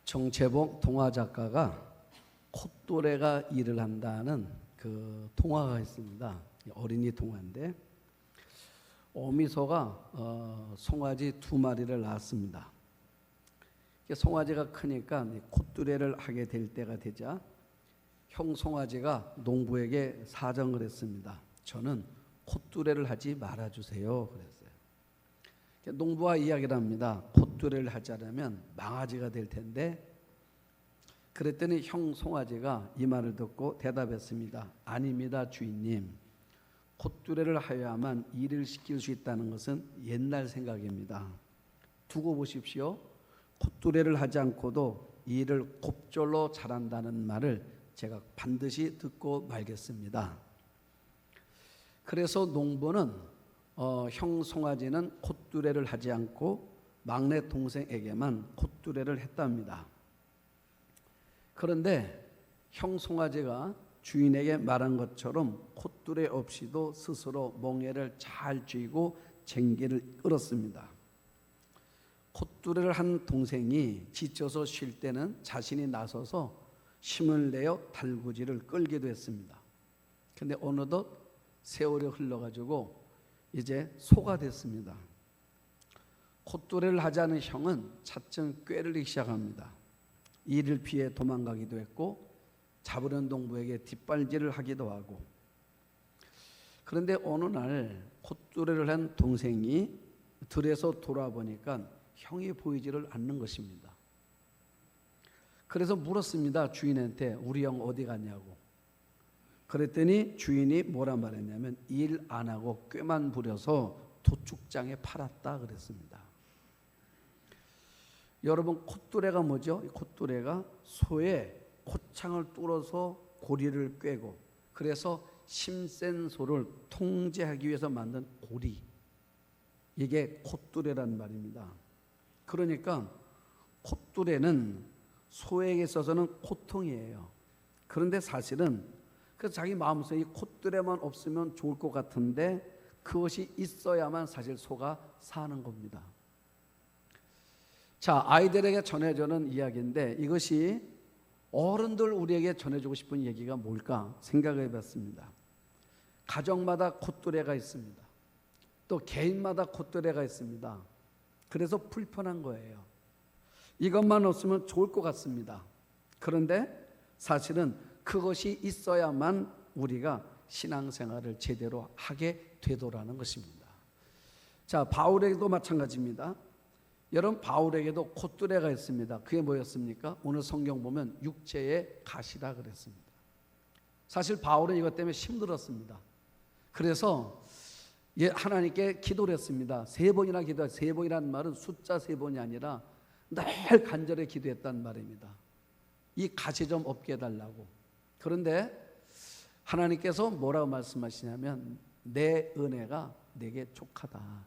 정채봉 동화 작가가 콧도래가 일을 한다는 그 동화가 있습니다. 어린이 동화인데 어미소가 송아지 2마리를 낳았습니다. 송아지가 크니까 콧두레를 하게 될 때가 되자 형 송아지가 농부에게 사정을 했습니다. 저는 콧두레를 하지 말아주세요. 그랬어요. 농부와 이야기를 합니다. 콧두레를 하지 않으면 망아지가 될 텐데, 그랬더니 형 송아지가 이 말을 듣고 대답했습니다. 아닙니다, 주인님. 콧두레를 하여야만 일을 시킬 수 있다는 것은 옛날 생각입니다. 두고 보십시오. 콧두레를 하지 않고도 일을 곱절로 잘한다는 말을 제가 반드시 듣고 말겠습니다. 그래서 농부는 형 송아지는 콧두레를 하지 않고 막내 동생에게만 콧두레를 했답니다. 그런데 형 송아지가 주인에게 말한 것처럼 콧두레 없이도 스스로 멍에를 잘 쥐고 쟁기를 끌었습니다. 콧두레를 한 동생이 지쳐서 쉴 때는 자신이 나서서 힘을 내어 달구지를 끌기도 했습니다. 그런데 어느덧 세월이 흘러가지고 이제 소가 됐습니다. 콧두레를 하지 않은 형은 차츰 꾀르기 시작합니다. 이를 피해 도망가기도 했고 잡으려는 농부에게 뒷발질을 하기도 하고. 그런데 어느 날 콧두레를 한 동생이 들에서 돌아보니까 형이 보이지를 않는 것입니다. 그래서 물었습니다. 주인한테 우리 형 어디 갔냐고. 그랬더니 주인이 뭐라 말했냐면 일 안 하고 꾀만 부려서 도축장에 팔았다 그랬습니다. 여러분, 콧두레가 뭐죠? 콧두레가 소의 콧창을 뚫어서 고리를 꿰고, 그래서 힘센 소를 통제하기 위해서 만든 고리, 이게 콧두레란 말입니다. 그러니까 콧두레는 소에게 있어서는 고통이에요. 그런데 사실은 그래서 자기 마음속에 이 콧두레만 없으면 좋을 것 같은데 그것이 있어야만 사실 소가 사는 겁니다. 자, 아이들에게 전해주는 이야기인데 이것이 어른들 우리에게 전해주고 싶은 얘기가 뭘까 생각해 봤습니다. 가정마다 콧두레가 있습니다. 또 개인마다 콧두레가 있습니다. 그래서 불편한 거예요. 이것만 없으면 좋을 것 같습니다. 그런데 사실은 그것이 있어야만 우리가 신앙생활을 제대로 하게 되더라는 것입니다. 자, 바울에게도 마찬가지입니다. 여러분, 바울에게도 콧두레가 있습니다. 그게 뭐였습니까? 오늘 성경 보면 육체의 가시라 그랬습니다. 사실 바울은 이것 때문에 힘들었습니다. 그래서 하나님께 기도를 했습니다. 3번이나 기도했어요. 3번이라는 말은 숫자 3번이 아니라 늘 간절히 기도했단 말입니다. 이 가시 좀 없게 해달라고. 그런데 하나님께서 뭐라고 말씀하시냐면 내 은혜가 내게 족하다.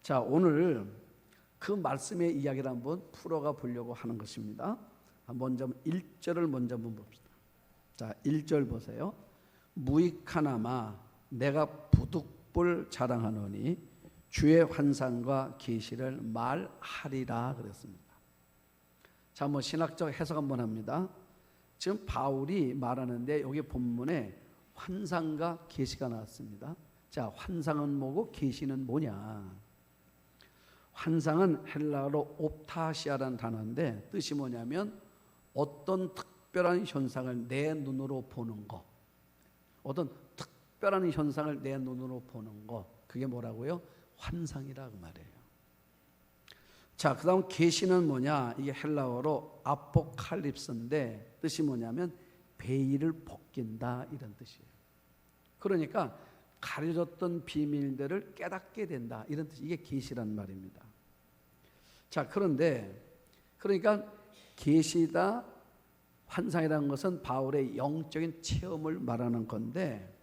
자, 오늘 그 말씀의 이야기를 한번 풀어가 보려고 하는 것입니다. 먼저 1절을 먼저 한번 봅시다. 자, 1절 보세요. 무익하나마 내가 부득불 자랑하노니 주의 환상과 계시를 말하리라 그랬습니다. 자, 신학적 해석 한번 합니다. 지금 바울이 말하는데 여기 본문에 환상과 계시가 나왔습니다. 자, 환상은 뭐고 계시는 뭐냐? 환상은 헬라어로 옵타시아라는 단어인데 뜻이 뭐냐면 어떤 특별한 현상을 내 눈으로 보는 거. 어떤 특별한 현상을 내 눈으로 보는 거. 그게 뭐라고요? 환상이라고 말해요. 자, 그 다음 계시는 뭐냐? 이게 헬라어로 아포칼립스인데 뜻이 뭐냐면 베일을 벗긴다 이런 뜻이에요. 그러니까 가려졌던 비밀들을 깨닫게 된다 이런 뜻. 이게 계시란 말입니다. 자, 그러니까 계시다 환상이라는 것은 바울의 영적인 체험을 말하는 건데,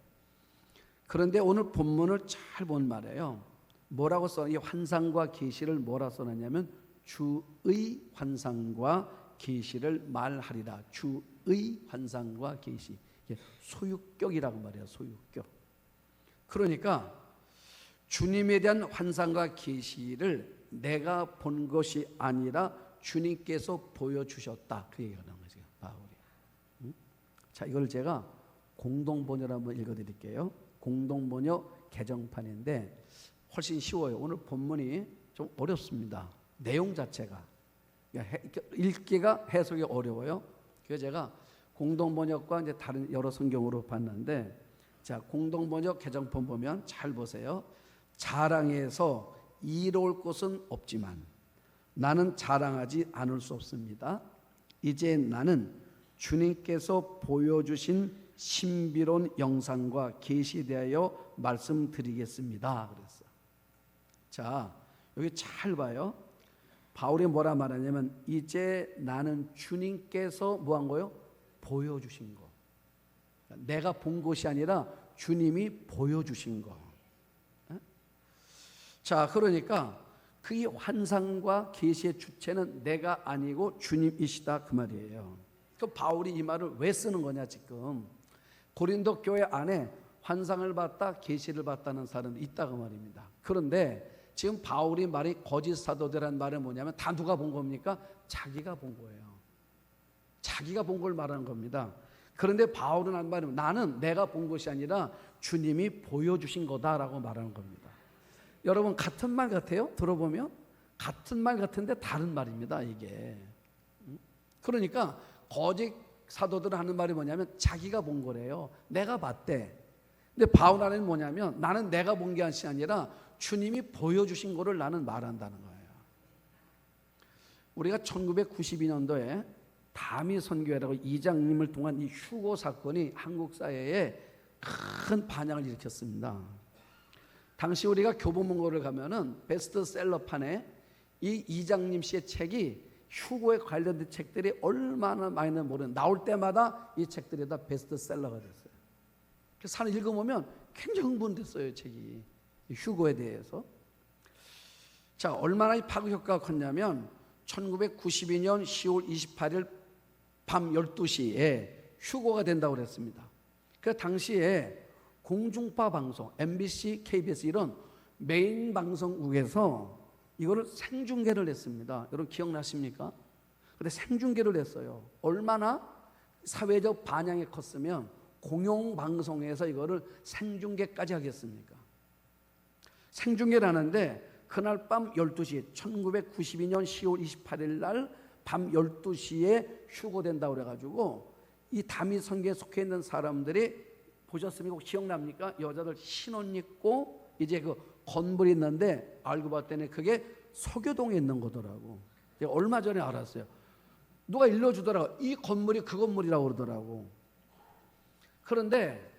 그런데 오늘 본문을 잘 본 말이에요. 뭐라고 써? 이 환상과 계시를 뭐라 써놨냐면 주의 환상과 계시를 말하리라. 주의 환상과 계시. 소유격이라고 말해요. 소유격. 그러니까 주님에 대한 환상과 계시를 내가 본 것이 아니라 주님께서 보여주셨다. 그 얘기가 나온 거죠, 바울이. 자, 이걸 제가 공동번역을 한번 읽어드릴게요. 공동번역 개정판인데 훨씬 쉬워요. 오늘 본문이 좀 어렵습니다. 내용 자체가 읽기가 해석이 어려워요. 그래서 제가 공동번역과 이제 다른 여러 성경으로 봤는데, 자, 공동번역 개정판 보면 잘 보세요. 자랑해서 이로울 것은 없지만 나는 자랑하지 않을 수 없습니다. 이제 나는 주님께서 보여주신 신비로운 영상과 계시에 대하여 말씀드리겠습니다. 그랬어요. 자, 여기 잘 봐요. 바울이 뭐라 말하냐면 이제 나는 주님께서 뭐한 거요? 보여주신 거. 내가 본 것이 아니라 주님이 보여주신 거. 자, 그러니까 그 환상과 계시의 주체는 내가 아니고 주님이시다 그 말이에요. 그 바울이 이 말을 왜 쓰는 거냐 지금. 고린도 교회 안에 환상을 봤다, 계시를 봤다는 사람이 있다 그 말입니다. 그런데 지금 바울이 말이 거짓 사도들한 말은 뭐냐면 다 누가 본 겁니까? 자기가 본 거예요. 자기가 본 걸 말하는 겁니다. 그런데 바울은 한 말은 나는 내가 본 것이 아니라 주님이 보여주신 거다라고 말하는 겁니다. 여러분 같은 말 같아요? 들어보면 같은 말 같은데 다른 말입니다 이게. 그러니까 거짓 사도들은 하는 말이 뭐냐면 자기가 본 거래요. 내가 봤대. 근데 바울 안에는 뭐냐면 나는 내가 본 게 아니라 주님이 보여주신 거를 나는 말한다는 거예요. 우리가 1992년도에 다미 선교회라고 이장님을 통한 이 휴고 사건이 한국 사회에 큰 반향을 일으켰습니다. 당시 우리가 교보문고를 가면은 베스트셀러판에 이 이장님 씨의 책이 휴고에 관련된 책들이 얼마나 많이 모르는 나올 때마다 이 책들이 다 베스트셀러가 됐어요. 그래서 사람 읽어보면 굉장히 흥분됐어요 책이 휴고에 대해서. 자, 얼마나 이 파급 효과가 컸냐면 1992년 10월 28일 밤 12시에 휴고가 된다고 그랬습니다. 그 당시에 공중파 방송 MBC, KBS 이런 메인 방송국에서 이거를 생중계를 했습니다. 여러분 기억나십니까? 근데 생중계를 했어요. 얼마나 사회적 반향이 컸으면 공영방송에서 이거를 생중계까지 하겠습니까? 생중계를 하는데 그날 밤 12시에 1992년 10월 28일 날 밤 12시에 휴고된다고 그래가지고 이 다미 선교에 속해 있는 사람들이 보셨습니까? 기억납니까? 여자들 신옷 입고 이제 그 건물이 있는데 알고 봤더니 그게 서교동에 있는 거더라고. 얼마 전에 알았어요. 누가 일러주더라고. 이 건물이 그 건물이라고 그러더라고. 그런데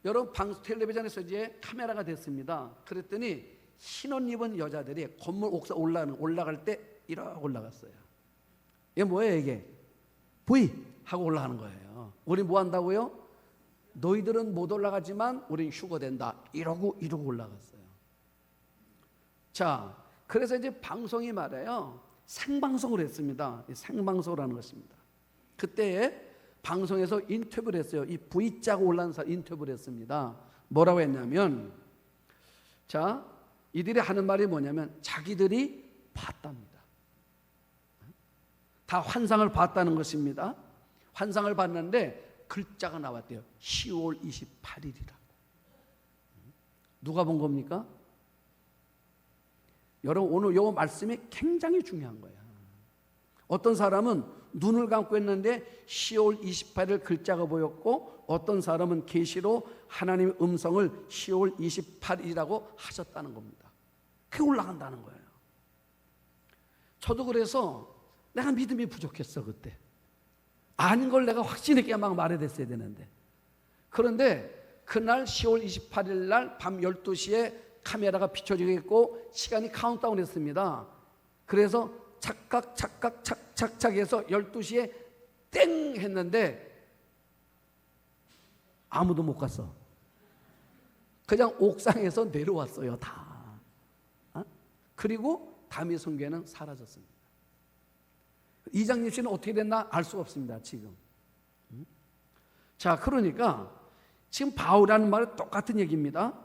여러분 텔레비전에서 이제 카메라가 됐습니다. 그랬더니 신옷 입은 여자들이 건물 옥상 올라갈 때 이렇게 올라갔어요. 이게 뭐예요 이게? 부이 하고 올라가는 거예요. 우리 뭐 한다고요? 너희들은 못 올라가지만 우린 휴고된다. 이러고 올라갔어요. 자, 그래서 이제 방송이 말해요. 생방송을 했습니다. 생방송을 하는 것입니다. 그때에 방송에서 인터뷰를 했어요. 이 V자가 올라온 사람 인터뷰를 했습니다. 뭐라고 했냐면, 자, 이들이 하는 말이 뭐냐면 자기들이 봤답니다. 다 환상을 봤다는 것입니다. 환상을 봤는데 글자가 나왔대요. 10월 28일이라고. 누가 본 겁니까? 여러분 오늘 이 말씀이 굉장히 중요한 거예요. 어떤 사람은 눈을 감고 있는데 10월 28일 글자가 보였고 어떤 사람은 계시로 하나님의 음성을 10월 28일이라고 하셨다는 겁니다. 그게 올라간다는 거예요. 저도 그래서 내가 믿음이 부족했어 그때. 아닌 걸 내가 확신 있게 막 말해야 됐어야 되는데. 그런데 그날 10월 28일 날 밤 12시에 카메라가 비춰지고 있고 시간이 카운트다운 했습니다. 그래서 착각 해서 12시에 땡 했는데 아무도 못 갔어. 그냥 옥상에서 내려왔어요 다. 그리고 다미 선교회는 사라졌습니다. 이장님 씨는 어떻게 됐나 알 수가 없습니다 지금. 자, 그러니까 지금 바울이라는 말은 똑같은 얘기입니다.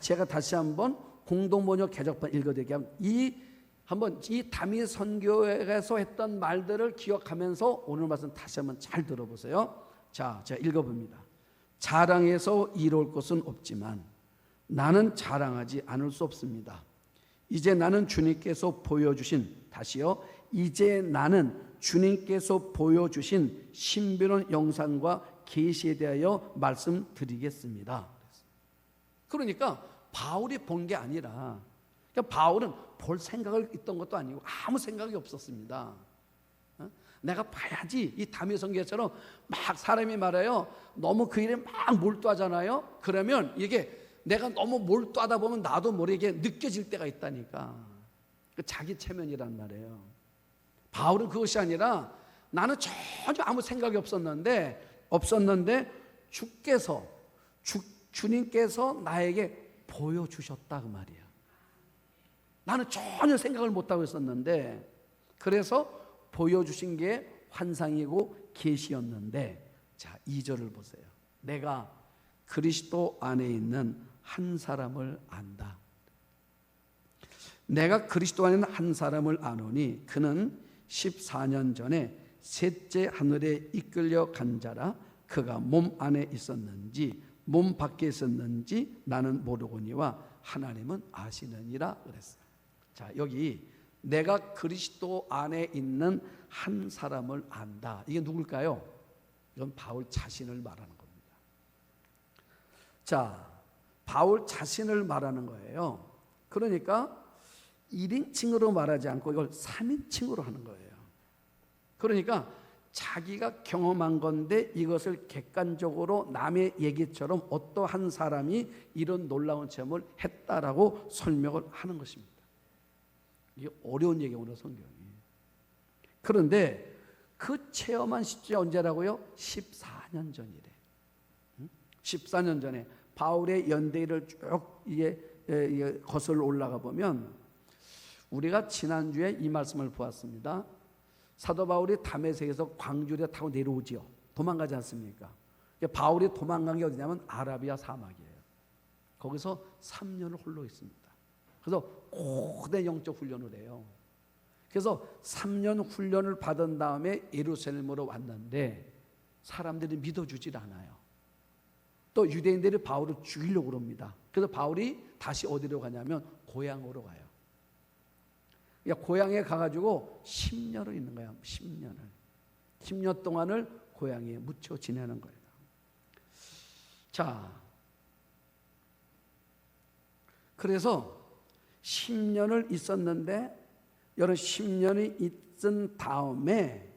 제가 다시 한번 공동번역 개정판 읽어드릴게요. 이 한번 이 다미 선교에서 했던 말들을 기억하면서 오늘 말씀 다시 한번 잘 들어보세요. 자, 제가 읽어봅니다. 자랑해서 이룰 것은 없지만 나는 자랑하지 않을 수 없습니다. 이제 나는 주님께서 보여주신, 다시요, 이제 나는 주님께서 보여주신 신비로운 영상과 계시에 대하여 말씀드리겠습니다. 그러니까 바울이 본 게 아니라, 그러니까 바울은 볼 생각을 있던 것도 아니고 아무 생각이 없었습니다. 내가 봐야지. 이 다미 선교처럼 막 사람이 말해요. 너무 그 일에 막 몰두하잖아요. 그러면 이게 내가 너무 몰두하다 보면 나도 모르게 느껴질 때가 있다니까. 자기 체면이란 말이에요. 바울은 그것이 아니라 나는 전혀 아무 생각이 없었는데 주님께서 나에게 보여주셨다 그 말이야. 나는 전혀 생각을 못하고 있었는데, 그래서 보여주신 게 환상이고 계시였는데, 자 2절을 보세요. 내가 그리스도 안에 있는 한 사람을 안다. 내가 그리스도 안에 있는 한 사람을 아노니 그는 14년 전에 셋째 하늘에 이끌려 간 자라. 그가 몸 안에 있었는지 몸 밖에 있었는지 나는 모르거니와 하나님은 아시느니라 그랬어요. 자, 여기 내가 그리스도 안에 있는 한 사람을 안다. 이게 누굴까요? 이건 바울 자신을 말하는 겁니다. 자, 바울 자신을 말하는 거예요. 그러니까 1인칭으로 말하지 않고 이걸 3인칭으로 하는 거예요. 그러니까 자기가 경험한 건데 이것을 객관적으로 남의 얘기처럼 어떠한 사람이 이런 놀라운 체험을 했다라고 설명을 하는 것입니다. 이게 어려운 얘기구나, 성경이. 그런데 그 체험한 시점이 언제라고요? 14년 전이래. 14년 전에 바울의 연대기를 쭉 거슬러 올라가 보면 우리가 지난주에 이 말씀을 보았습니다. 사도 바울이 다메섹에서 광주리에 타고 내려오지요. 도망가지 않습니까? 바울이 도망간 게 어디냐면 아라비아 사막이에요. 거기서 3년을 홀로 있습니다. 그래서 고된 영적 훈련을 해요. 그래서 3년 훈련을 받은 다음에 예루살렘으로 왔는데 사람들이 믿어주질 않아요. 또 유대인들이 바울을 죽이려고 합니다. 그래서 바울이 다시 어디로 가냐면 고향으로 가요. 그러니까 고향에 가가지고 10년을 있는 거야. 10년 동안을 고향에 묻혀 지내는 거예요. 자, 그래서 10년을 있었는데 여러 10년이 있은 다음에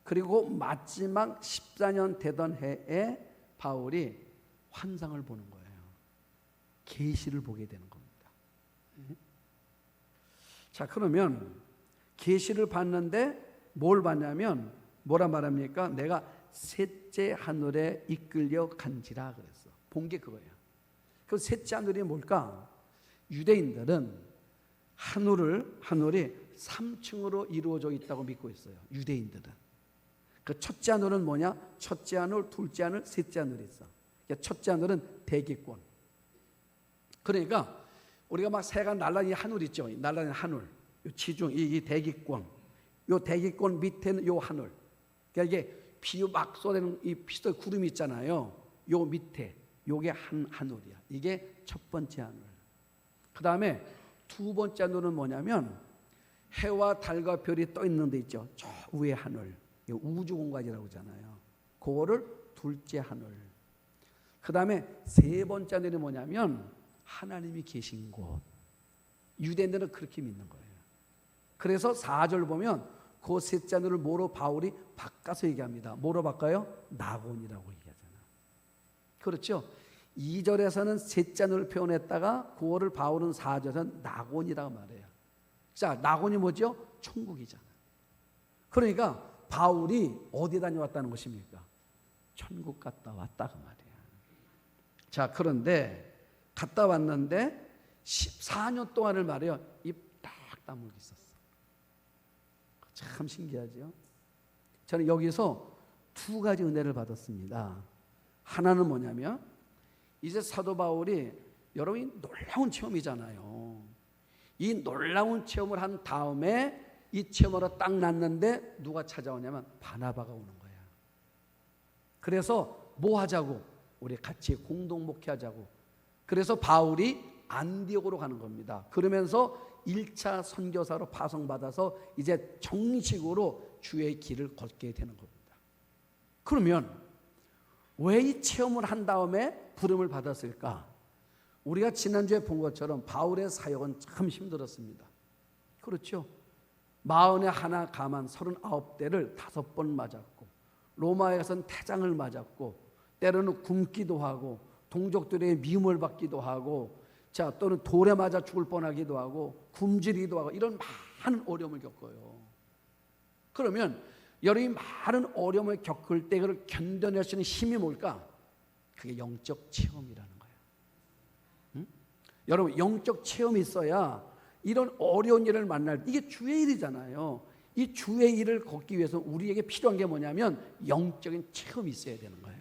그리고 마지막 14년 되던 해에 바울이 환상을 보는 거예요. 계시를 보게 되는 겁니다. 자, 그러면 계시를 봤는데 뭘 봤냐면 뭐라 말합니까? 내가 셋째 하늘에 이끌려 간지라 그랬어. 본 게 그거예요. 그 셋째 하늘이 뭘까? 유대인들은 하늘이 3층으로 이루어져 있다고 믿고 있어요. 유대인들은. 그 첫째 하늘은 뭐냐? 첫째 하늘, 둘째 하늘, 셋째 하늘이 있어. 첫째 하늘은 대기권. 그러니까 우리가 막 새가 날아다니는 하늘 있죠. 날아다니는 하늘. 요 지중 이 대기권. 요 대기권 밑에는 요 하늘. 그러니까 이게 비 막 쏟아내는 이 피서 구름이 있잖아요. 요 밑에 요게 한 하늘이야. 이게 첫 번째 하늘. 그다음에 두 번째 하늘은 뭐냐면 해와 달과 별이 떠 있는 데 있죠. 저 위에 하늘. 우주 공간이라고 하잖아요. 그거를 둘째 하늘. 그다음에 세 번째 하늘이 뭐냐면 하나님이 계신 곳. 유대인들은 그렇게 믿는 거예요. 그래서 4절 보면 그 셋째 하늘을 뭐로 바울이 바꿔서 얘기합니다. 뭐로 바꿔요? 낙원이라고 얘기하잖아요. 그렇죠? 2절에서는 셋째 하늘을 표현했다가 그거를 바울은 4절에서는 낙원이라고 말해요. 자, 낙원이 뭐죠? 천국이잖아요. 그러니까 바울이 어디 다녀왔다는 것입니까? 천국 갔다 왔다 그 말이에요. 자, 그런데 갔다 왔는데 14년 동안을 말해요. 입 딱 다물고 있었어. 참 신기하죠. 저는 여기서 두 가지 은혜를 받았습니다. 하나는 뭐냐면 이제 사도 바울이 여러분이 놀라운 체험이잖아요. 이 놀라운 체험을 한 다음에 이 체험으로 딱 났는데 누가 찾아오냐면 바나바가 오는 거야. 그래서 뭐 하자고? 우리 같이 공동 목회하자고. 그래서 바울이 안디옥으로 가는 겁니다. 그러면서 1차 선교사로 파송받아서 이제 정식으로 주의 길을 걷게 되는 겁니다. 그러면 왜 이 체험을 한 다음에 부름을 받았을까? 우리가 지난주에 본 것처럼 바울의 사역은 참 힘들었습니다. 그렇죠? 41 가만 39대를 5번 맞았고, 로마에 가서는 태장을 맞았고, 때로는 굶기도 하고, 동족들의 미움을 받기도 하고, 자, 또는 돌에 맞아 죽을 뻔하기도 하고, 굶주리기도 하고, 이런 많은 어려움을 겪어요. 그러면 여러분이 많은 어려움을 겪을 때 그걸 견뎌낼 수 있는 힘이 뭘까? 그게 영적 체험이라는 거예요. 응? 여러분, 영적 체험이 있어야 이런 어려운 일을 만날 때, 이게 주의 일이잖아요. 이 주의 일을 걷기 위해서 우리에게 필요한 게 뭐냐면 영적인 체험이 있어야 되는 거예요.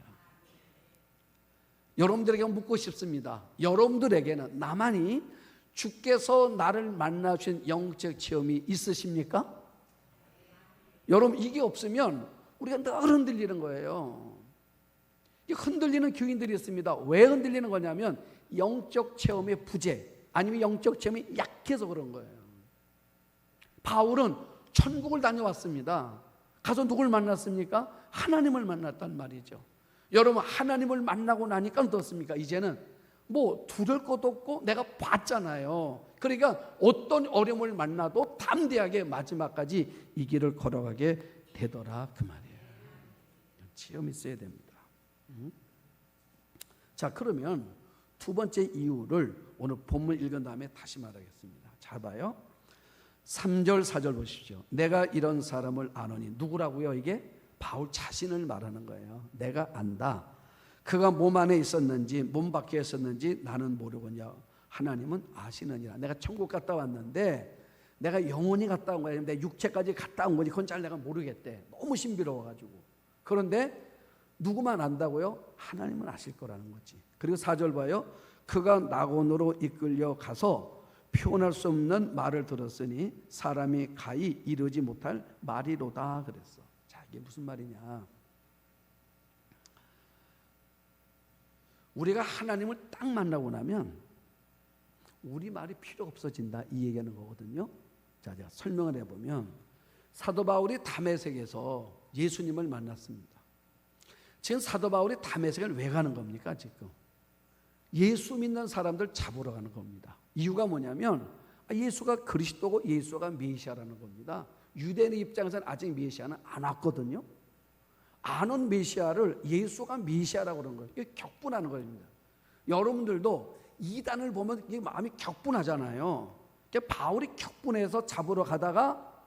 여러분들에게 묻고 싶습니다. 여러분들에게는 나만이 주께서 나를 만나 주신 영적 체험이 있으십니까? 여러분, 이게 없으면 우리가 늘 흔들리는 거예요. 이 흔들리는 교인들이 있습니다. 왜 흔들리는 거냐면 영적 체험의 부재, 아니면 영적 체험이 약해서 그런 거예요. 바울은 천국을 다녀왔습니다. 가서 누굴 만났습니까? 하나님을 만났단 말이죠. 여러분, 하나님을 만나고 나니까 어떻습니까? 이제는 뭐 두려울 것도 없고 내가 봤잖아요. 그러니까 어떤 어려움을 만나도 담대하게 마지막까지 이 길을 걸어가게 되더라, 그 말이에요. 체험이 있어야 됩니다. 자, 그러면 두 번째 이유를 오늘 본문 읽은 다음에 다시 말하겠습니다. 잘 봐요. 3절 4절 보십시오. 내가 이런 사람을 아노니. 누구라고요? 이게 바울 자신을 말하는 거예요. 내가 안다. 그가 몸 안에 있었는지 몸 밖에 있었는지 나는 모르거냐. 하나님은 아시느니라. 내가 천국 갔다 왔는데 내가 영원히 갔다 온 거야. 내 육체까지 갔다 온 거지. 그건 잘 내가 모르겠대. 너무 신비로워가지고. 그런데 누구만 안다고요? 하나님은 아실 거라는 거지. 그리고 4절 봐요. 그가 낙원으로 이끌려 가서 표현할 수 없는 말을 들었으니 사람이 가히 이르지 못할 말이로다 그랬어. 자, 이게 무슨 말이냐? 우리가 하나님을 딱 만나고 나면 우리 말이 필요 없어진다, 이 얘기하는 거거든요. 자, 제가 설명을 해보면 사도 바울이 다메섹에서 예수님을 만났습니다. 지금 사도 바울이 다메섹을 왜 가는 겁니까? 지금 예수 믿는 사람들 잡으러 가는 겁니다. 이유가 뭐냐면 예수가 그리스도고 예수가 메시아라는 겁니다. 유대인의 입장에서는 아직 메시아는 안 왔거든요. 안 온 메시아를 예수가 메시아라고 그러는 거예요. 이게 격분하는 겁니다. 여러분들도 이단을 보면 이게 마음이 격분하잖아요. 그러니까 바울이 격분해서 잡으러 가다가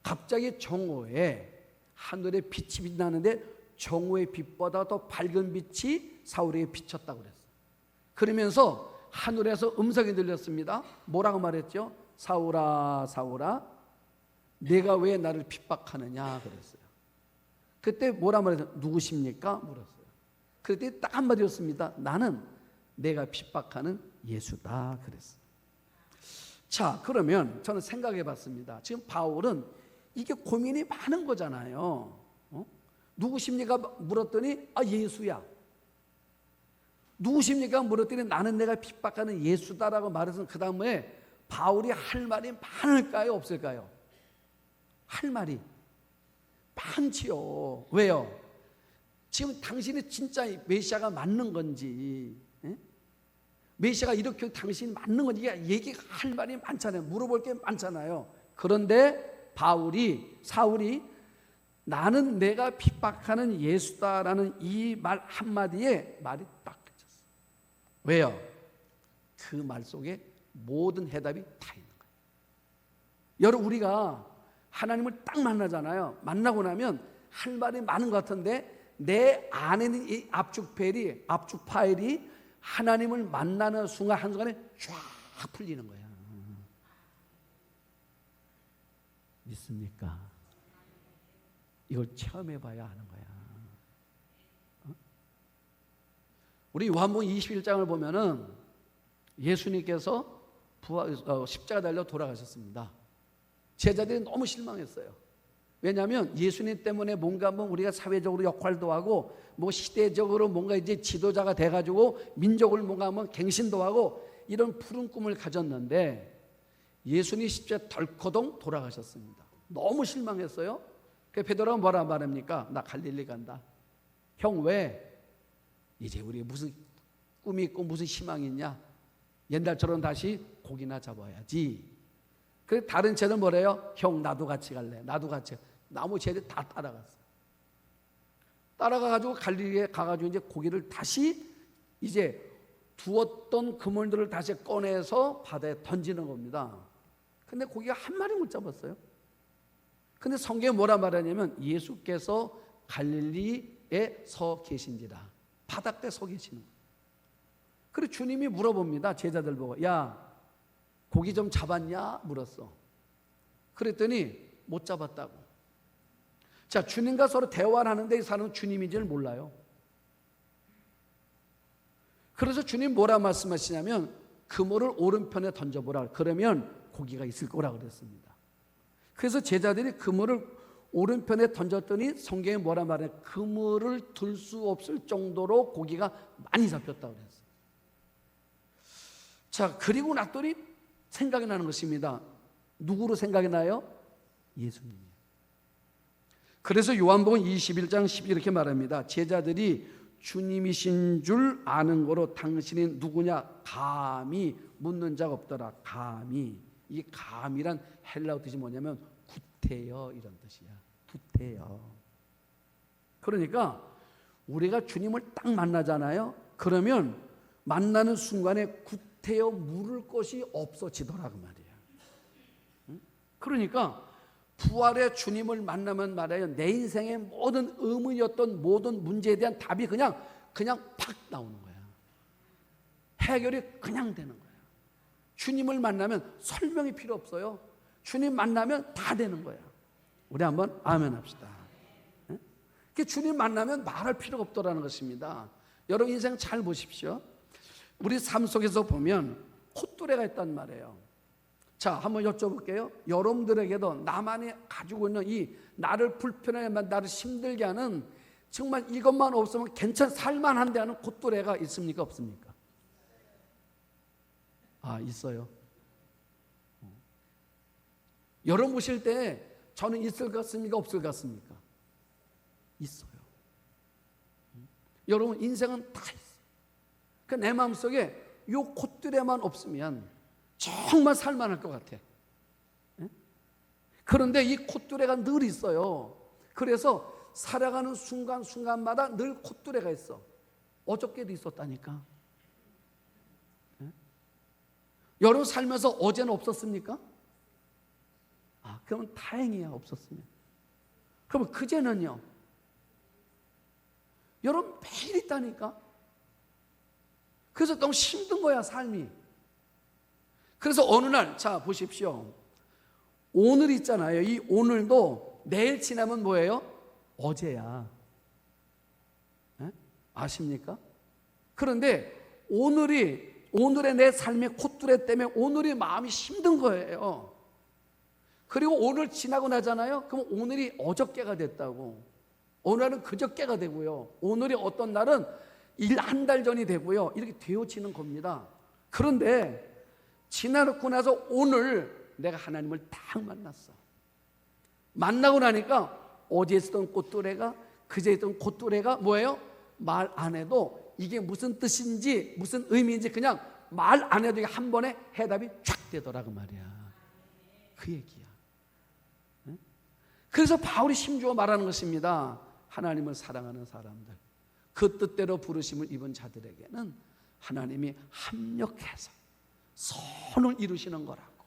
갑자기 정오에 하늘에 빛이 빛나는데 정오의 빛보다 더 밝은 빛이 사울에게 비쳤다고 그랬어요. 그러면서 하늘에서 음성이 들렸습니다. 뭐라고 말했죠? 사울아, 사울아, 내가 왜 나를 핍박하느냐 그랬어요. 그때 뭐라 말했어요? 누구십니까? 물었어요. 그때 딱 한마디였습니다. 나는 내가 핍박하는 예수다 그랬어요. 자, 그러면 저는 생각해 봤습니다. 지금 바울은 이게 고민이 많은 거잖아요. 누구십니까? 물었더니 예수야. 누구십니까? 물었더니 나는 내가 핍박하는 예수다라고 말해서 그 다음에 바울이 할 말이 많을까요? 없을까요? 할 말이 많지요. 왜요? 지금 당신이 진짜 메시아가 맞는 건지, 메시아가 이렇게 당신이 맞는 건지 얘기가 할 말이 많잖아요. 물어볼 게 많잖아요. 그런데 사울이 나는 내가 핍박하는 예수다라는 이 말 한마디에 말이 딱 그쳤어. 왜요? 그 말 속에 모든 해답이 다 있는 거예요. 여러분, 우리가 하나님을 딱 만나잖아요. 만나고 나면 할 말이 많은 것 같은데 내 안에 있는 이 압축 파일이 하나님을 만나는 순간 한순간에 쫙 풀리는 거야. 믿습니까? 이걸 체험해 봐야 하는 거야. 우리 요한복음 21장을 보면은 예수님께서 십자가 달려 돌아가셨습니다. 제자들이 너무 실망했어요. 왜냐하면 예수님 때문에 뭔가 우리가 사회적으로 역할도 하고 시대적으로 뭔가 이제 지도자가 돼가지고 민족을 뭔가 갱신도 하고 이런 푸른 꿈을 가졌는데 예수님 십자가에 덜커덩 돌아가셨습니다. 너무 실망했어요. 그래서 베드로가 뭐라 말합니까? 나 갈릴리 간다. 형 왜? 이제 우리 무슨 꿈이 있고 무슨 희망이 있냐? 옛날처럼 다시 고기나 잡아야지. 그래서 다른 제자들 뭐래요? 형 나도 같이 갈래. 나도 같이. 나머지 제자들 다 따라갔어요. 따라가가지고 갈릴리에 가가지고 이제 고기를 다시 이제 두었던 그물들을 다시 꺼내서 바다에 던지는 겁니다. 근데 고기가 한 마리 못 잡았어요. 근데 성경에 뭐라 말하냐면 예수께서 갈릴리에 서 계신지라. 바닷가에 서 계시는 거예요. 그리고 주님이 물어봅니다. 제자들 보고 야 고기 좀 잡았냐? 물었어. 그랬더니 못 잡았다고. 자, 주님과 서로 대화를 하는데 이 사람은 주님인지를 몰라요. 그래서 주님 뭐라 말씀하시냐면 그물을 오른편에 던져보라. 그러면 고기가 있을 거라 그랬습니다. 그래서 제자들이 그물을 오른편에 던졌더니 성경에 뭐라 말해? 그물을 들 수 없을 정도로 고기가 많이 잡혔다고 그랬어요. 자, 그리고 났더니 생각이 나는 것입니다. 누구로 생각이 나요? 예수님이요. 그래서 요한복음 21장 10 이렇게 말합니다. 제자들이 주님이신 줄 아는 거로 당신이 누구냐 감히 묻는 자가 없더라. 감히. 이 감이란 헬라어 뜻이 뭐냐면 구태여 이런 뜻이야. 구태여. 그러니까 우리가 주님을 딱 만나잖아요. 그러면 만나는 순간에 구태여 물을 것이 없어지더라고 말이에요. 그러니까 부활의 주님을 만나면 말이에요. 내 인생의 모든 의문이었던 모든 문제에 대한 답이 그냥 팍 나오는 거야. 해결이 그냥 되는 거야. 주님을 만나면 설명이 필요 없어요. 주님 만나면 다 되는 거야. 우리 한번 아멘 합시다. 주님 만나면 말할 필요가 없더라는 것입니다. 여러분 인생 잘 보십시오. 우리 삶 속에서 보면 콧뚜레가 있단 말이에요. 자, 한번 여쭤볼게요. 여러분들에게도 나만이 가지고 있는 이 나를 불편하게 하는, 나를 힘들게 하는 정말 이것만 없으면 살만한데 하는 콧뚜레가 있습니까? 없습니까? 아, 있어요. 여러분 보실 때 저는 있을 것 같습니까? 없을 것 같습니까? 있어요. 여러분 인생은 다 있어요. 내 마음속에 이 콧뚜레만 없으면 정말 살만할 것 같아. 그런데 이 콧뚜레가 늘 있어요. 그래서 살아가는 순간순간마다 늘 콧뚜레가 있어. 어저께도 있었다니까. 여러분 살면서 어제는 없었습니까? 아, 그러면 다행이야, 없었으면. 그러면 그제는요? 여러분 매일 있다니까. 그래서 너무 힘든 거야, 삶이. 그래서 어느 날, 자 보십시오. 오늘 있잖아요. 이 오늘도 내일 지나면 뭐예요? 어제야. 네? 아십니까? 그런데 오늘의 내 삶의 콧뚜레 때문에 오늘이 마음이 힘든 거예요. 그리고 오늘 지나고 나잖아요. 그럼 오늘이 어저께가 됐다고. 오늘은 그저께가 되고요. 오늘이 어떤 날은 한 달 전이 되고요. 이렇게 되어지는 겁니다. 그런데 지나고 나서 오늘 내가 하나님을 딱 만났어. 만나고 나니까 어제 있었던 콧뚜레가 그제 있던 콧뚜레가 뭐예요? 말 안 해도 이게 무슨 뜻인지 무슨 의미인지 그냥 말 안 해도 한 번에 해답이 쫙 되더라고 말이야. 그 얘기야. 그래서 바울이 힘주어 말하는 것입니다. 하나님을 사랑하는 사람들, 그 뜻대로 부르심을 입은 자들에게는 하나님이 합력해서 선을 이루시는 거라고.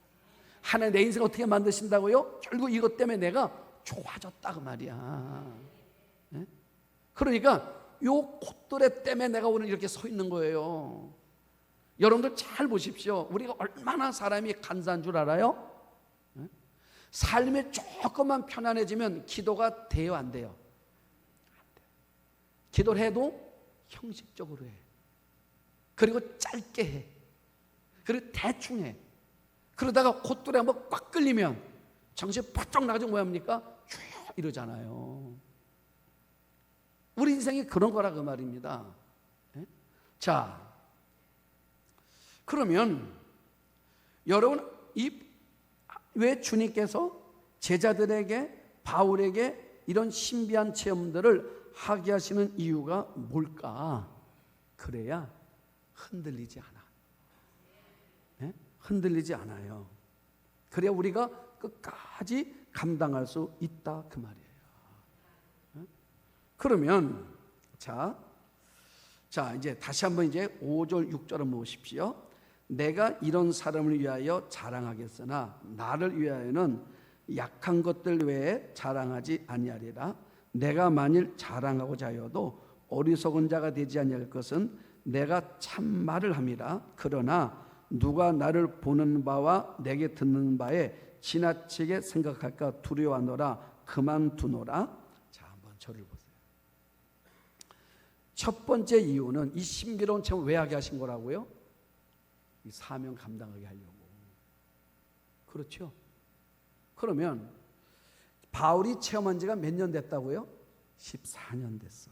하나님 내 인생 어떻게 만드신다고요? 결국 이것 때문에 내가 좋아졌다고 말이야. 네? 그러니까 요 콧뚜레 때문에 내가 오늘 이렇게 서 있는 거예요. 여러분들 잘 보십시오. 우리가 얼마나 사람이 간사한 줄 알아요? 네? 삶이 조금만 편안해지면 기도가 돼요, 안 돼요? 안 돼요. 기도를 해도 형식적으로 해. 그리고 짧게 해. 그리고 대충 해. 그러다가 콧돌에 한번 꽉 끌리면 정신 바짝 나가지고 뭐합니까? 쭉 이러잖아요. 우리 인생이 그런 거라 그 말입니다. 자, 그러면 여러분, 왜 주님께서 제자들에게, 바울에게 이런 신비한 체험들을 하게 하시는 이유가 뭘까? 그래야 흔들리지 않아. 네? 흔들리지 않아요. 그래야 우리가 끝까지 감당할 수 있다 그 말이에요. 네? 그러면 자 이제 다시 한번 이제 5절 6절 한번 보십시오. 내가 이런 사람을 위하여 자랑하겠으나 나를 위하여는 약한 것들 외에 자랑하지 아니하리라. 내가 만일 자랑하고자 하여도 어리석은 자가 되지 아니할 것은 내가 참말을 함이라. 그러나 누가 나를 보는 바와 내게 듣는 바에 지나치게 생각할까 두려워하노라. 그만두노라. 자, 한번 저를 보세요. 첫 번째 이유는 이 신비로운 체험을 왜 하게 하신 거라고요? 이 사명 감당하게 하려고. 그렇죠? 그러면 바울이 체험한 지가 몇 년 됐다고요? 14년 됐어.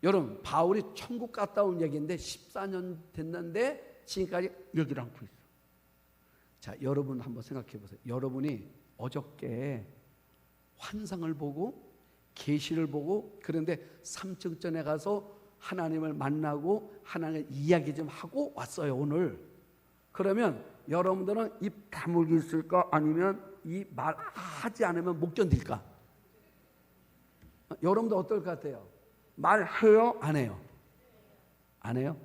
여러분, 바울이 천국 갔다 온 얘기인데 14년 됐는데 지금까지 여기를 안고 있어. 자, 여러분 한번 생각해 보세요. 여러분이 어저께 환상을 보고 계시를 보고 그런데 3층전에 가서 하나님을 만나고 하나님의 이야기 좀 하고 왔어요 오늘. 그러면 여러분들은 입 다물고 있을까? 아니면 이 말하지 않으면 못 견딜까? 여러분들 어떨 것 같아요? 말해요? 안 해요? 안 해요?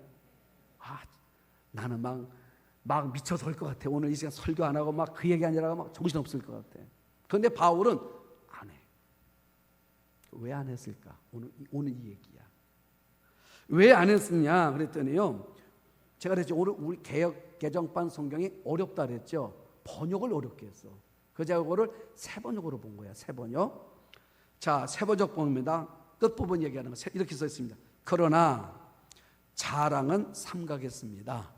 나는 막 미쳐서 올 것 같아. 오늘 이 시간 설교 안 하고 막 그 얘기 아니라 막 정신없을 것 같아. 그런데 바울은 안 해. 왜 안 했을까? 오늘 이 얘기야. 왜 안 했느냐 그랬더니요, 제가 그랬죠. 오늘 우리 개정판 성경이 어렵다 그랬죠. 번역을 어렵게 했어. 그래서 제가 그거를 새 번역으로 본 거야. 새 번역. 자, 새 번역 봅니다. 끝부분 얘기하는 거 이렇게 써 있습니다. 그러나 자랑은 삼가겠습니다.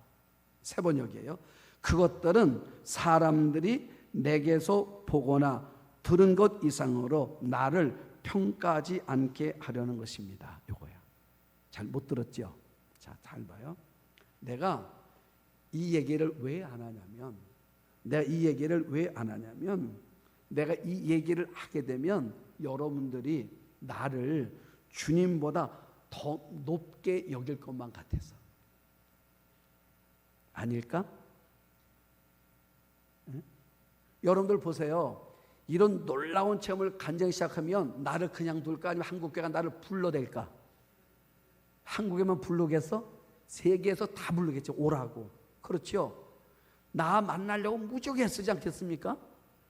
새 번역이에요. 그것들은 사람들이 내게서 보거나 들은 것 이상으로 나를 평가하지 않게 하려는 것입니다. 요거야. 잘 못 들었죠? 자, 잘 봐요. 내가 이 얘기를 왜 안 하냐면 내가 이 얘기를 하게 되면 여러분들이 나를 주님보다 더 높게 여길 것만 같아서. 아닐까? 응? 여러분들 보세요. 이런 놀라운 체험을 간증 시작하면 나를 그냥 둘까? 아니면 한국교회가 나를 불러댈까? 한국에만 부르겠어? 세계에서 다 부르겠죠. 오라고. 그렇죠? 나 만나려고 무지하게 애쓰지 않겠습니까?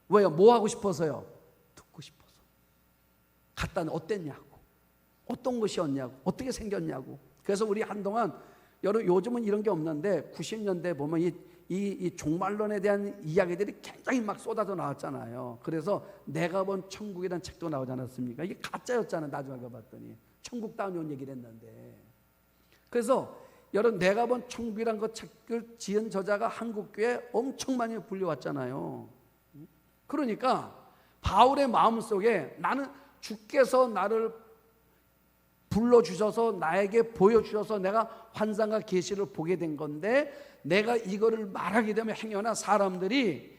왜요? 뭐 하고 싶어서요? 듣고 싶어서. 갔다 어땠냐고, 어떤 것이었냐고, 어떻게 생겼냐고. 그래서 우리 한동안 여러분 요즘은 이런 게 없는데 90년대 보면 이 종말론에 대한 이야기들이 굉장히 막 쏟아져 나왔잖아요. 그래서 내가 본 천국이라는 책도 나오지 않았습니까? 이게 가짜였잖아요. 나중에 봤더니 천국 다운 얘기를 했는데. 그래서 여러분 내가 본 천국이라는 그 책을 지은 저자가 한국교회에 엄청 많이 불려왔잖아요. 그러니까 바울의 마음속에 나는 주께서 나를 불러주셔서 나에게 보여주셔서 내가 환상과 계시를 보게 된 건데 내가 이거를 말하게 되면 행여나 사람들이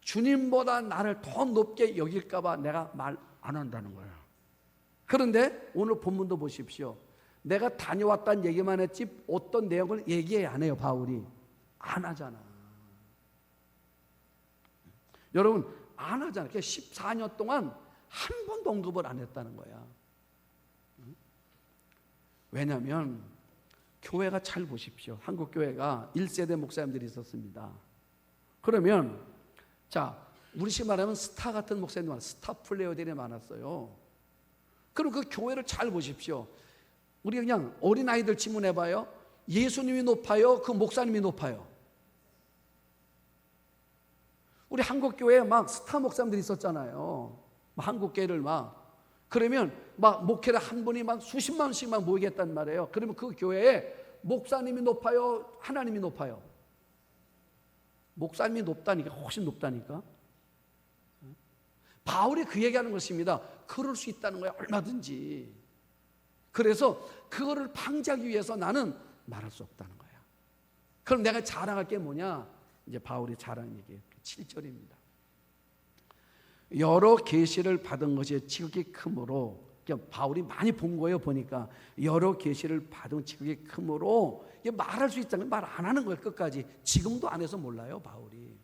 주님보다 나를 더 높게 여길까 봐 내가 말 안 한다는 거예요. 그런데 오늘 본문도 보십시오. 내가 다녀왔다는 얘기만 했지 어떤 내용을 얘기 안 해요. 바울이 안 하잖아. 여러분 안 하잖아. 14년 동안 한 번도 언급을 안 했다는 거야. 왜냐하면 교회가 잘 보십시오. 한국 교회가 1세대 목사님들이 있었습니다. 그러면 자 우리식 말하면 스타 같은 목사님들 많았어요. 스타 플레이어들이 많았어요. 그럼 그 교회를 잘 보십시오. 우리 그냥 어린아이들 질문해봐요. 예수님이 높아요? 그 목사님이 높아요? 우리 한국교회에 막 스타 목사님들이 있었잖아요. 한국교회를 막. 그러면 막 목회를 한 분이 막 수십만 원씩 막 모이겠단 말이에요. 그러면 그 교회에 목사님이 높아요? 하나님이 높아요? 목사님이 높다니까, 훨씬 높다니까. 바울이 그 얘기하는 것입니다. 그럴 수 있다는 거야, 얼마든지. 그래서 그거를 방지하기 위해서 나는 말할 수 없다는 거야. 그럼 내가 자랑할 게 뭐냐? 이제 바울이 자랑 얘기예요. 7절입니다. 여러 계시를 받은 것이 지극히 크므로, 그러니까 바울이 많이 본 거예요. 보니까 여러 계시를 받은 지극히 크므로 말할 수 있다는 말 안 하는 거예요. 끝까지. 지금도 안 해서 몰라요, 바울이.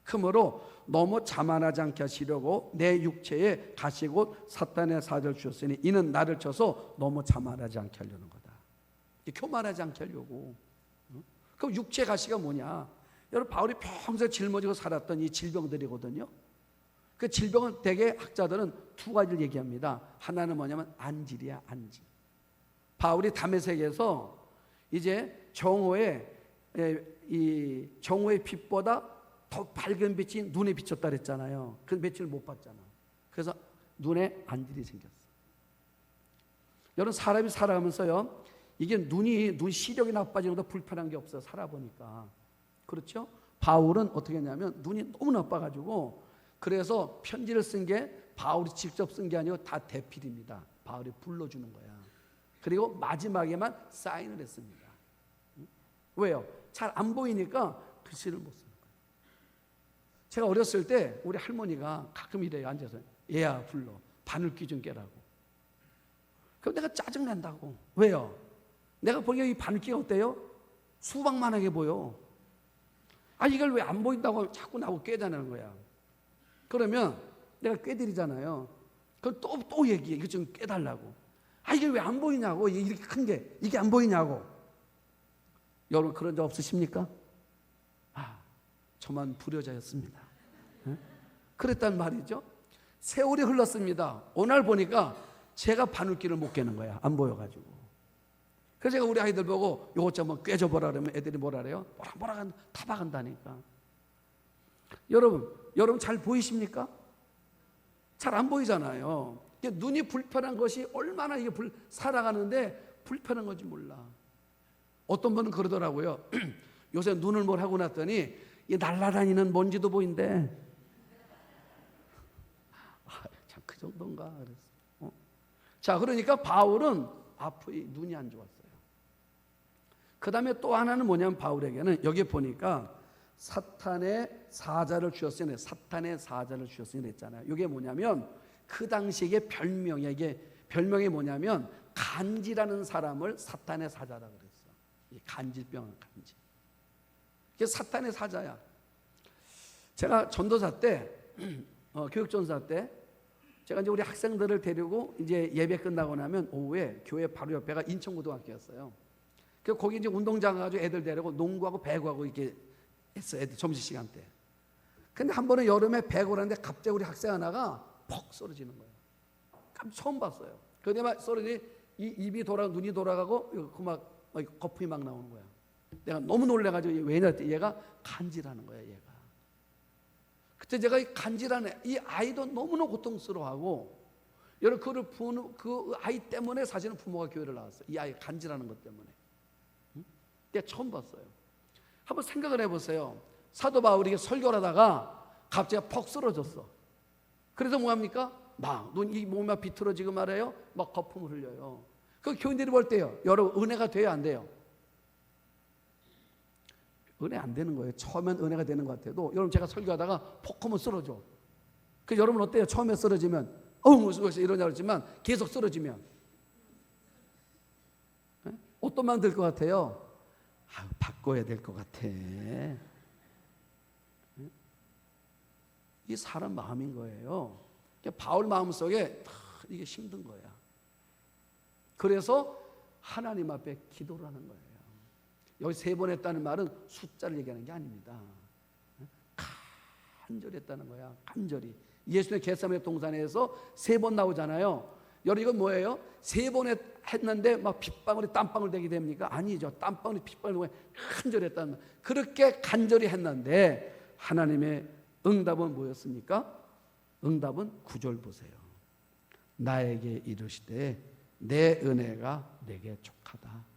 크므로 너무 자만하지 않게 하시려고 내 육체에 가시 곧 사탄의 사자를 주셨으니 이는 나를 쳐서 너무 자만하지 않게 하려는 거다. 교만하지 않게 하려고. 그럼 육체 가시가 뭐냐? 여러분, 바울이 평생 짊어지고 살았던 이 질병들이거든요. 그 질병은 대개 학자들은 두 가지를 얘기합니다. 하나는 뭐냐면 안질이야, 안질. 바울이 다메섹에서 이제 정오의 빛보다 더 밝은 빛이 눈에 비쳤다 그랬잖아요. 그 며칠 못 봤잖아. 그래서 눈에 안질이 생겼어. 여러분, 사람이 살아가면서요, 이게 눈 시력이 나빠지는 것도 불편한 게 없어요. 살아보니까. 그렇죠? 바울은 어떻게 했냐면 눈이 너무 나빠가지고, 그래서 편지를 쓴 게 바울이 직접 쓴 게 아니고 다 대필입니다. 바울이 불러주는 거야. 그리고 마지막에만 사인을 했습니다. 왜요? 잘 안 보이니까 글씨를 못 쓰는 거예요. 제가 어렸을 때 우리 할머니가 가끔 이래요. 앉아서 얘야 불러, 바늘귀 좀 깨라고. 그럼 내가 짜증난다고. 왜요? 내가 보기에 이 바늘귀가 어때요? 수박만하게 보여. 이걸 왜 안 보인다고 자꾸 나하고 꿰자는 거야. 그러면 내가 꿰드리잖아요. 그럼 또 얘기해. 이거 좀 꿰달라고. 이게 왜 안 보이냐고. 이렇게 큰 게 이게 안 보이냐고. 여러분, 그런 적 없으십니까? 저만 불효자였습니다. 그랬단 말이죠. 세월이 흘렀습니다. 어느 날 보니까 제가 바늘귀를 못 깨는 거야. 안 보여가지고. 그래서 제가 우리 아이들 보고 이것 좀 한번 꿰줘보라 그러면 애들이 뭐라 그래요? 뭐라 타박한다니까. 여러분 잘 보이십니까? 잘 안 보이잖아요. 눈이 불편한 것이 얼마나 이게 살아가는데 불편한 건지 몰라. 어떤 분은 그러더라고요. 요새 눈을 뭘 하고 났더니 이 날아다니는 먼지도 보인대. 참 그 정도인가 그랬어. 자, 그러니까 바울은 앞이 눈이 안 좋았어요. 그 다음에 또 하나는 뭐냐면 바울에게는 여기 보니까 사탄의 사자를 주었으니, 사탄의 사자를 주었으니 했잖아요. 이게 뭐냐면 그 당시에 별명이, 이게 별명이 뭐냐면 간지라는 사람을 사탄의 사자라 그랬어. 이 간질병은 간질. 이게 사탄의 사자야. 제가 전도사 때, 교육전사 때, 제가 이제 우리 학생들을 데리고 이제 예배 끝나고 나면 오후에 교회 바로 옆에가 인천고등학교였어요. 그 거기 이제 운동장 가가지고 애들 데리고 농구하고 배구하고 이렇게 했어. 애들 점심시간 때. 근데 한 번은 여름에 배구를 하는데 갑자기 우리 학생 하나가 퍽 쓰러지는 거예요. 처음 봤어요. 그런데 막 쓰러지니 입이 눈이 돌아가고 막 거품이 막 나오는 거야. 내가 너무 놀래가지고 왜냐 했더니 얘가 간질하는 거야. 얘가. 그때 제가 이 간질하는 이 아이도 너무나 고통스러워하고, 여러분 그를 부는 그 아이 때문에 사실은 부모가 교회를 나왔어요. 이 아이 간질하는 것 때문에. 내가 처음 봤어요. 한번 생각을 해보세요. 사도 바울이 설교를 하다가 갑자기 퍽 쓰러졌어. 그래서 뭐합니까? 막 이 몸이 비틀어지고 말해요. 막 거품을 흘려요. 그 교인들이 볼 때요, 여러분 은혜가 돼요, 안 돼요? 은혜 안 되는 거예요. 처음엔 은혜가 되는 것 같아도 여러분 제가 설교하다가 퍽 하면 쓰러져. 그 여러분 어때요? 처음에 쓰러지면 무슨 이러냐 그러지만 계속 쓰러지면 어떤 마음 들 것 같아요? 바꿔야 될 것 같아. 이 사람 마음인 거예요. 바울 마음속에 이게 힘든 거야. 그래서 하나님 앞에 기도를 하는 거예요. 여기 3번 했다는 말은 숫자를 얘기하는 게 아닙니다. 간절히 했다는 거야. 간절히. 예수님의 겟세마네 동산에서 3번 나오잖아요. 여러분 이건 뭐예요? 3번 했는데 막 핏방울이 땀방울 되게 됩니까? 아니죠. 땀방울이 핏방울이 간절히 했다는 말. 그렇게 간절히 했는데 하나님의 응답은 뭐였습니까? 응답은 9절 보세요. 나에게 이르시되 내 은혜가 내게 족하다.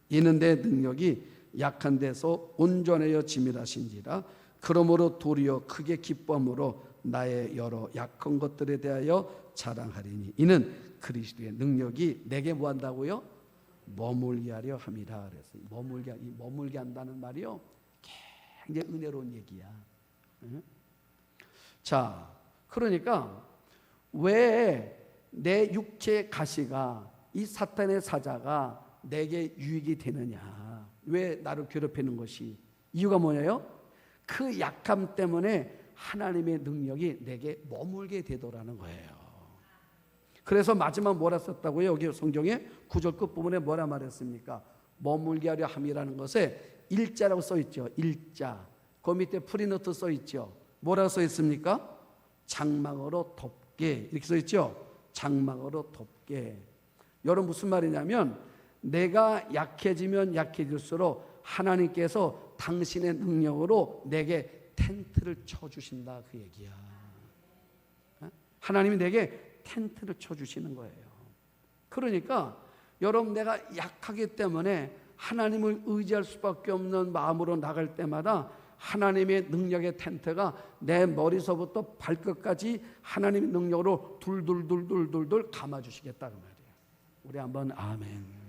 이는 내 능력이 약한 데서 온전하여 지밀하신지라. 그러므로 도리어 크게 기쁨으로 나의 여러 약한 것들에 대하여 자랑하리니 이는 그리스도의 능력이 내게 뭐한다고요? 머물게 하려 함이라. 그래서 머물게 한다는 말이요, 굉장히 은혜로운 얘기야. 자, 그러니까 왜 내 육체의 가시가, 이 사탄의 사자가 내게 유익이 되느냐? 왜 나를 괴롭히는 것이? 이유가 뭐냐요? 그 약함 때문에 하나님의 능력이 내게 머물게 되더라는 거예요. 그래서 마지막 뭐라 썼다고요? 여기 성경에 9절 끝부분에 뭐라 말했습니까? 머물게 하려 함이라는 것에 일자라고 써 있죠. 일자. 그 밑에 프리노트 써 있죠. 뭐라고 써 있습니까? 장막으로 덮게, 이렇게 써 있죠. 장막으로 덮게. 여러분 무슨 말이냐면, 내가 약해지면 약해질수록 하나님께서 당신의 능력으로 내게 텐트를 쳐주신다, 그 얘기야. 하나님이 내게 텐트를 쳐주시는 거예요. 그러니까 여러분, 내가 약하기 때문에 하나님을 의지할 수밖에 없는 마음으로 나갈 때마다 하나님의 능력의 텐트가 내 머리서부터 발끝까지 하나님의 능력으로 둘둘둘둘둘둘 감아주시겠다, 그 말이에요. 우리 한번 아멘.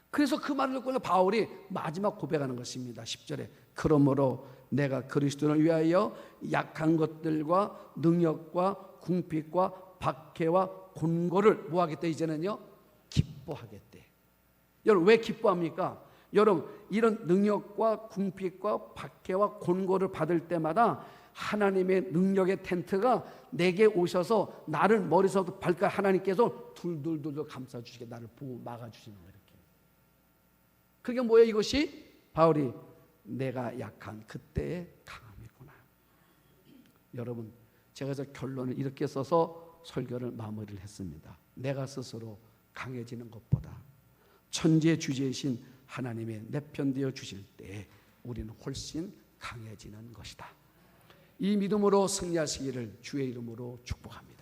그래서 그 말을 듣고 바울이 마지막 고백하는 것입니다. 10절에 그러므로 내가 그리스도를 위하여 약한 것들과 능력과 궁핍과 박해와 곤고를 뭐하겠다? 이제는요, 기뻐하겠대. 여러분 왜 기뻐합니까? 여러분, 이런 능력과 궁핍과 박해와 곤고를 받을 때마다 하나님의 능력의 텐트가 내게 오셔서 나를 머리서부터 발까지 하나님께서 둘둘둘 감싸주시게 나를 보고 막아주시는 거예요. 이렇게. 그게 뭐예요? 이것이 바울이 내가 약한 그때의 강함이구나. 여러분, 제가 저 결론을 이렇게 써서 설교를 마무리를 했습니다. 내가 스스로 강해지는 것보다 천지의 주제이신 하나님의 내 편 되어 주실 때 우리는 훨씬 강해지는 것이다. 이 믿음으로 승리하시기를 주의 이름으로 축복합니다.